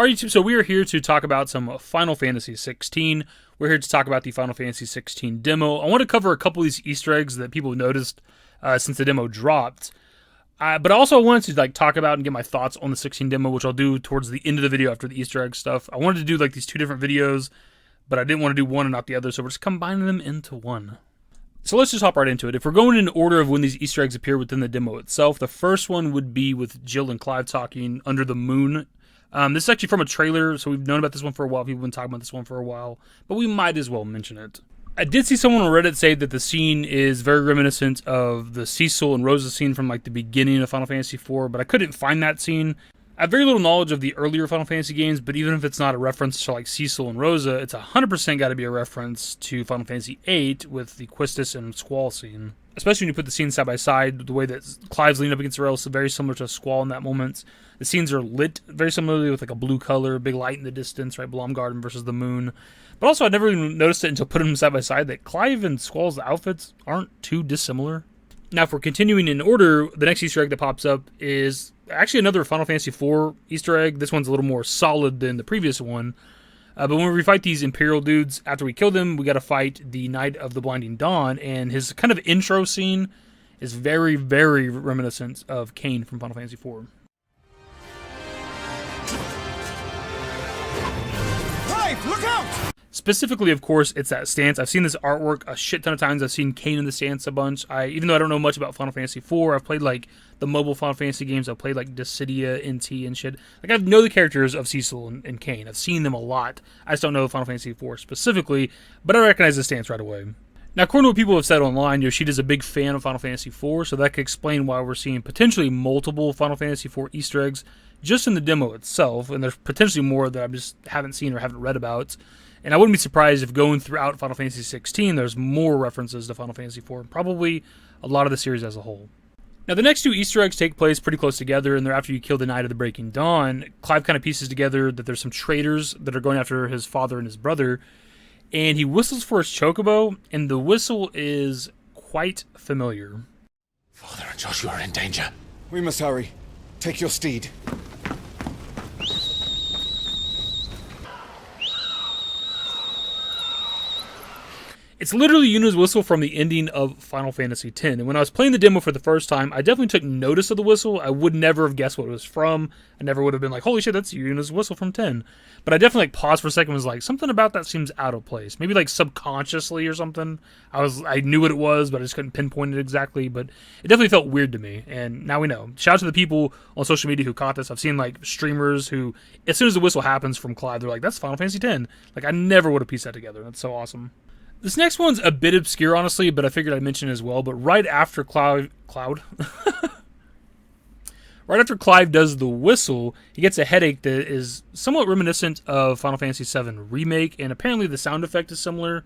Alright YouTube, so we are here to talk about some Final Fantasy XVI. We're here to talk about the Final Fantasy XVI demo. I want to cover a couple of these Easter eggs that people noticed since the demo dropped. But I also wanted to talk about and get my thoughts on the 16 demo, which I'll do towards the end of the video after the Easter egg stuff. I wanted to do these two different videos, but I didn't want to do one and not the other, so we're just combining them into one. So let's just hop right into it. If we're going in order of when these Easter eggs appear within the demo itself, the first one would be with Jill and Clive talking under the moon. This is actually from a trailer, so we've known about this one for a while. People have been talking about this one for a while, but we might as well mention it. I did see someone on Reddit say that the scene is very reminiscent of the Cecil and Rosa scene from the beginning of Final Fantasy IV, but I couldn't find that scene. I have very little knowledge of the earlier Final Fantasy games, but even if it's not a reference to Cecil and Rosa, it's 100% got to be a reference to Final Fantasy VIII with the Quistis and Squall scene. Especially when you put the scenes side by side, the way that Clive's leaning up against the rail is very similar to Squall in that moment. The scenes are lit very similarly with a blue color, big light in the distance, right? Blom Garden versus the moon. But also, I never even noticed it until putting them side by side that Clive and Squall's outfits aren't too dissimilar. Now, if we're continuing in order, the next Easter egg that pops up is actually another Final Fantasy IV Easter egg. This one's a little more solid than the previous one. But when we fight these Imperial dudes, after we kill them, we got to fight the Knight of the Blinding Dawn, and his kind of intro scene is very, very reminiscent of Kain from Final Fantasy IV. Clive, look out! Specifically, of course, it's that stance. I've seen this artwork a shit ton of times. I've seen Kain in the stance a bunch. Even though I don't know much about Final Fantasy IV, I've played the mobile Final Fantasy games. I've played Dissidia, NT, and shit. I know the characters of Cecil and Kain. I've seen them a lot. I just don't know Final Fantasy IV specifically, but I recognize the stance right away. Now, according to what people have said online, Yoshida's a big fan of Final Fantasy IV, so that could explain why we're seeing potentially multiple Final Fantasy IV Easter eggs just in the demo itself, and there's potentially more that I just haven't seen or haven't read about. And I wouldn't be surprised if going throughout Final Fantasy XVI, there's more references to Final Fantasy IV, probably a lot of the series as a whole. Now, the next two Easter eggs take place pretty close together, and they're after you kill the Knight of the Breaking Dawn. Clive kind of pieces together that there's some traitors that are going after his father and his brother, and he whistles for his chocobo, and the whistle is quite familiar. Father and Joshua are in danger. We must hurry. Take your steed. It's literally Yuna's whistle from the ending of Final Fantasy X. And when I was playing the demo for the first time, I definitely took notice of the whistle. I would never have guessed what it was from. I never would have been holy shit, that's Yuna's whistle from 10. But I definitely paused for a second and was something about that seems out of place. Maybe subconsciously or something. I knew what it was, but I just couldn't pinpoint it exactly. But it definitely felt weird to me. And now we know. Shout out to the people on social media who caught this. I've seen streamers who, as soon as the whistle happens from Clive, they're that's Final Fantasy X. I never would have pieced that together. That's so awesome. This next one's a bit obscure, honestly, but I figured I'd mention it as well. But right after Clive does the whistle, he gets a headache that is somewhat reminiscent of Final Fantasy VII Remake, and apparently the sound effect is similar.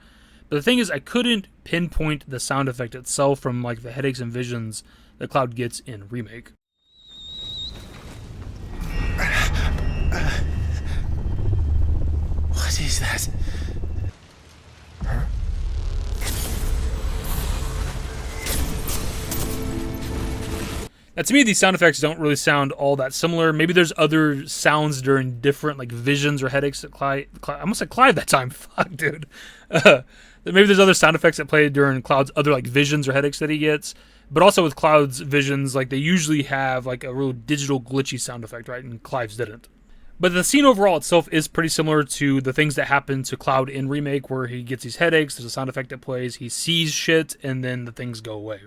But the thing is, I couldn't pinpoint the sound effect itself from the headaches and visions that Cloud gets in Remake. What is that? Now, to me, these sound effects don't really sound all that similar. Maybe there's other sounds during different, visions or headaches that Clive I almost said Clive that time. Fuck, dude. Maybe there's other sound effects that play during Cloud's other, visions or headaches that he gets. But also with Cloud's visions, they usually have, a real digital glitchy sound effect, right? And Clive's didn't. But the scene overall itself is pretty similar to the things that happen to Cloud in Remake, where he gets these headaches, there's a sound effect that plays, he sees shit, and then the things go away.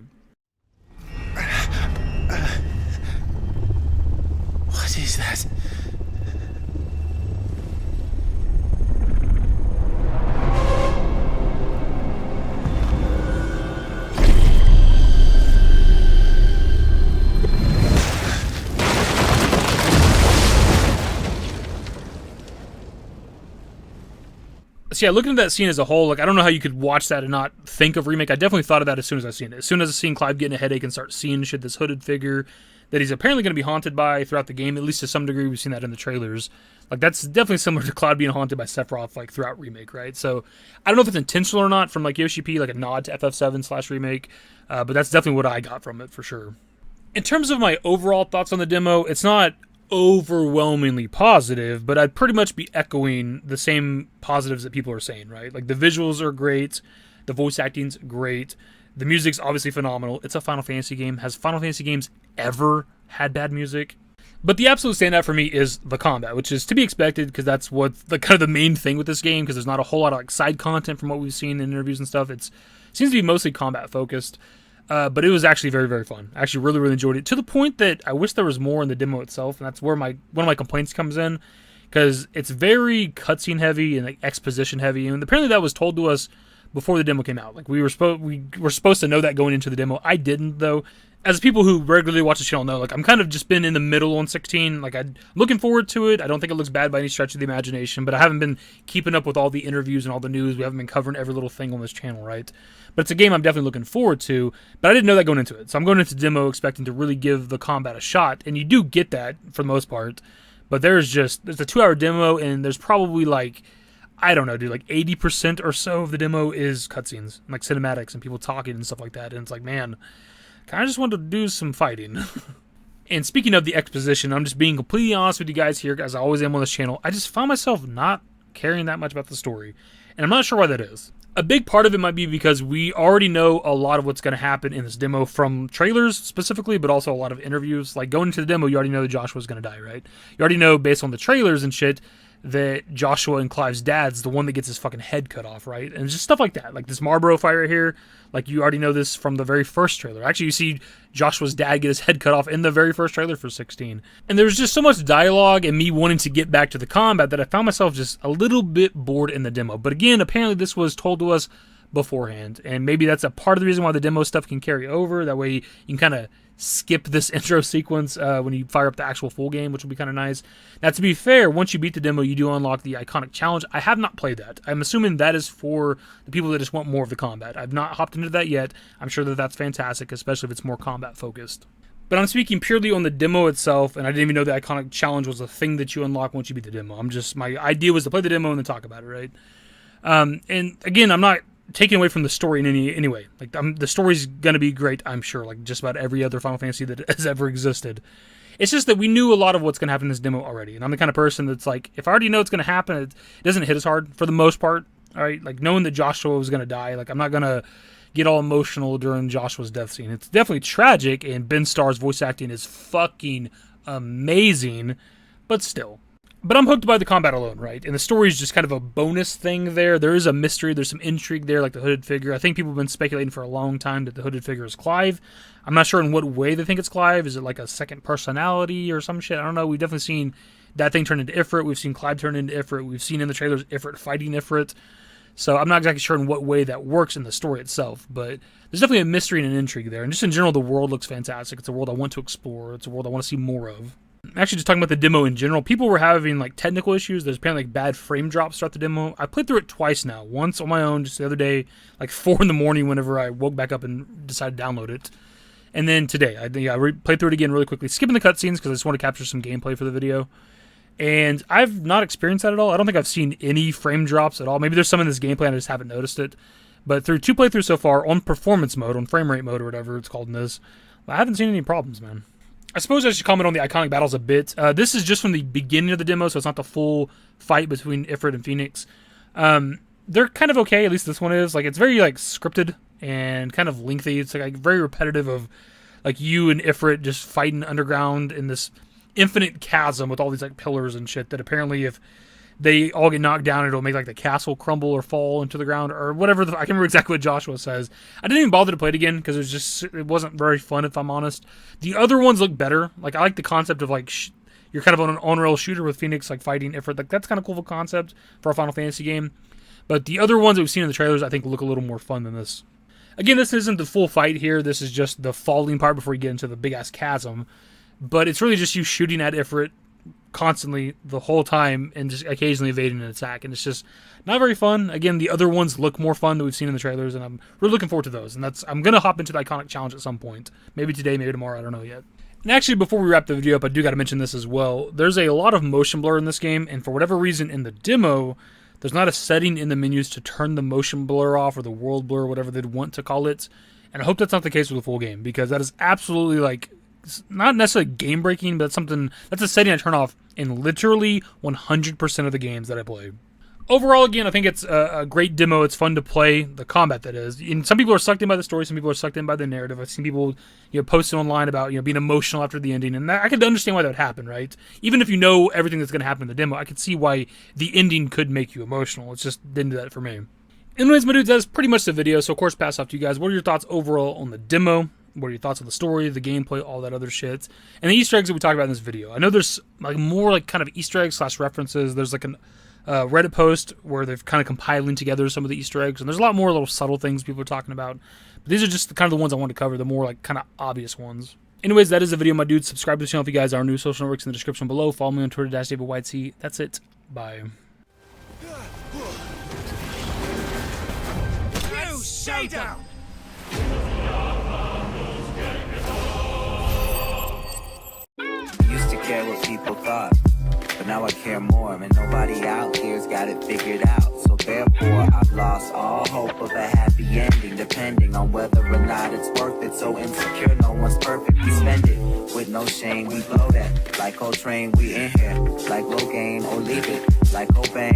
What is that? So yeah, looking at that scene as a whole, I don't know how you could watch that and not think of Remake. I definitely thought of that as soon as I seen it. As soon as I seen Clive getting a headache and start seeing shit, this hooded figure that he's apparently going to be haunted by throughout the game, at least to some degree. We've seen that in the trailers. That's definitely similar to Cloud being haunted by Sephiroth, throughout Remake, right? So I don't know if it's intentional or not from Yoshi P, a nod to FF7/Remake, but that's definitely what I got from it for sure. In terms of my overall thoughts on the demo, it's not overwhelmingly positive, but I'd pretty much be echoing the same positives that people are saying, right? Like the visuals are great, the voice acting's great, the music's obviously phenomenal. It's a Final Fantasy game. Has Final Fantasy games ever had bad music? But the absolute standout for me is the combat, which is to be expected because that's what the kind of the main thing with this game, because there's not a whole lot of like side content from what we've seen in interviews and stuff. It seems to be mostly combat focused. But it was actually very, very fun. I actually really, really enjoyed it, to the point that I wish there was more in the demo itself, and that's where one of my complaints comes in, because it's very cutscene heavy and like exposition heavy, and apparently that was told to us before the demo came out. Like we were supposed to know that going into the demo. I didn't, though. As people who regularly watch the channel know, like I'm kind of just been in the middle on 16. Like I'm looking forward to it. I don't think it looks bad by any stretch of the imagination, but I haven't been keeping up with all the interviews and all the news. We haven't been covering every little thing on this channel, right? But it's a game I'm definitely looking forward to, but I didn't know that going into it. So I'm going into demo expecting to really give the combat a shot, and you do get that for the most part. But there's a 2-hour demo, and there's probably like, I don't know, dude, like 80% or so of the demo is cutscenes, like cinematics and people talking and stuff like that. And it's like, man, I just want to do some fighting. And speaking of the exposition, I'm just being completely honest with you guys here, as I always am on this channel. I just found myself not caring that much about the story, and I'm not sure why that is. A big part of it might be because we already know a lot of what's going to happen in this demo from trailers specifically, but also a lot of interviews. Like going into the demo, you already know that Joshua's going to die, right? You already know based on the trailers and shit that Joshua and Clive's dad's the one that gets his fucking head cut off, right? And just stuff like that. Like this Marlboro fight right here, like you already know this from the very first trailer. Actually, you see Joshua's dad get his head cut off in the very first trailer for 16. And there's just so much dialogue and me wanting to get back to the combat that I found myself just a little bit bored in the demo. But again, apparently this was told to us beforehand, and maybe that's a part of the reason why the demo stuff can carry over. That way you can kind of skip this intro sequence when you fire up the actual full game, which will be kind of nice. Now, to be fair, once you beat the demo, you do unlock the iconic challenge. I have not played that. I'm assuming that is for the people that just want more of the combat. I've not hopped into that yet. I'm sure that that's fantastic, especially if it's more combat focused. But I'm speaking purely on the demo itself, and I didn't even know the iconic challenge was a thing that you unlock once you beat the demo. My idea was to play the demo and then talk about it, right? And again, I'm not taken away from the story in any way. Like the story's gonna be great, I'm sure, like just about every other Final Fantasy that has ever existed. It's just that we knew a lot of what's gonna happen in this demo already, and I'm the kind of person that's like, if I already know it's gonna happen, it doesn't hit as hard for the most part. All right, like knowing that Joshua was gonna die, like I'm not gonna get all emotional during Joshua's death scene. It's definitely tragic, and Ben Starr's voice acting is fucking amazing, but still. But I'm hooked by the combat alone, right? And the story is just kind of a bonus thing there. There is a mystery, there's some intrigue there, like the hooded figure. I think people have been speculating for a long time that the hooded figure is Clive. I'm not sure in what way they think it's Clive. Is it like a second personality or some shit? I don't know. We've definitely seen that thing turn into Ifrit. We've seen Clive turn into Ifrit. We've seen in the trailers Ifrit fighting Ifrit. So I'm not exactly sure in what way that works in the story itself, but there's definitely a mystery and an intrigue there. And just in general, the world looks fantastic. It's a world I want to explore. It's a world I want to see more of. Actually, just talking about the demo in general, people were having like technical issues. There's apparently like bad frame drops throughout the demo. I played through it twice now. Once on my own, just the other day, like 4 in the morning whenever I woke back up and decided to download it. And then today, I played through it again really quickly, skipping the cutscenes because I just want to capture some gameplay for the video. And I've not experienced that at all. I don't think I've seen any frame drops at all. Maybe there's some in this gameplay and I just haven't noticed it. But through 2 playthroughs so far, on performance mode, on frame rate mode or whatever it's called in this, I haven't seen any problems, man. I suppose I should comment on the iconic battles a bit. This is just from the beginning of the demo, so it's not the full fight between Ifrit and Phoenix. They're kind of okay, at least this one is. Like, it's very, like, scripted and kind of lengthy. It's, like, very repetitive of, like, you and Ifrit just fighting underground in this infinite chasm with all these, like, pillars and shit that apparently if they all get knocked down, it'll make, like, the castle crumble or fall into the ground or whatever. I can't remember exactly what Joshua says. I didn't even bother to play it again because it wasn't very fun, if I'm honest. The other ones look better. Like, I like the concept of, like, you're kind of on an on-rail shooter with Phoenix, like, fighting Ifrit. Like, that's kind of cool of a concept for a Final Fantasy game. But the other ones that we've seen in the trailers, I think, look a little more fun than this. Again, this isn't the full fight here. This is just the falling part before you get into the big-ass chasm. But it's really just you shooting at Ifrit constantly the whole time and just occasionally evading an attack, and it's just not very fun. Again, the other ones look more fun that we've seen in the trailers, and I'm really looking forward to those. And I'm gonna hop into the iconic challenge at some point, maybe today, maybe tomorrow, I don't know yet. And actually, before we wrap the video up, I do got to mention this as well. There's a lot of motion blur in this game, and for whatever reason in the demo, there's not a setting in the menus to turn the motion blur off or the world blur, whatever they'd want to call it. And I hope that's not the case with the full game, because that is absolutely like it's not necessarily game breaking, but that's a setting I turn off in literally 100% of the games that I play. Overall, again, I think it's a great demo. It's fun to play, the combat that is. And some people are sucked in by the story. Some people are sucked in by the narrative. I've seen people, posting online about, being emotional after the ending. And I could understand why that would happen, right? Even if you know everything that's going to happen in the demo, I could see why the ending could make you emotional. It just didn't do that for me. Anyways, my dudes, that's pretty much the video. So, of course, pass off to you guys. What are your thoughts overall on the demo? What are your thoughts on the story, the gameplay, all that other shit? And the Easter eggs that we talked about in this video. I know there's more kind of Easter eggs / references. There's an Reddit post where they've kind of compiling together some of the Easter eggs, and there's a lot more little subtle things people are talking about. But these are just kind of the ones I want to cover, the more kind of obvious ones. Anyways, that is the video, my dudes. Subscribe to the channel if you guys are new. Social networks in the description below. Follow me on Twitter, @DavidYT. That's it. Bye. Showdown! Used to care what people thought, but now I care more, and nobody out here's got it figured out. So therefore, I've lost all hope of a happy ending, depending on whether or not it's worth it. So insecure, no one's perfect. We spend it with no shame. We blow that like Coltrane. We in here like Logain, or leave it like Cobain.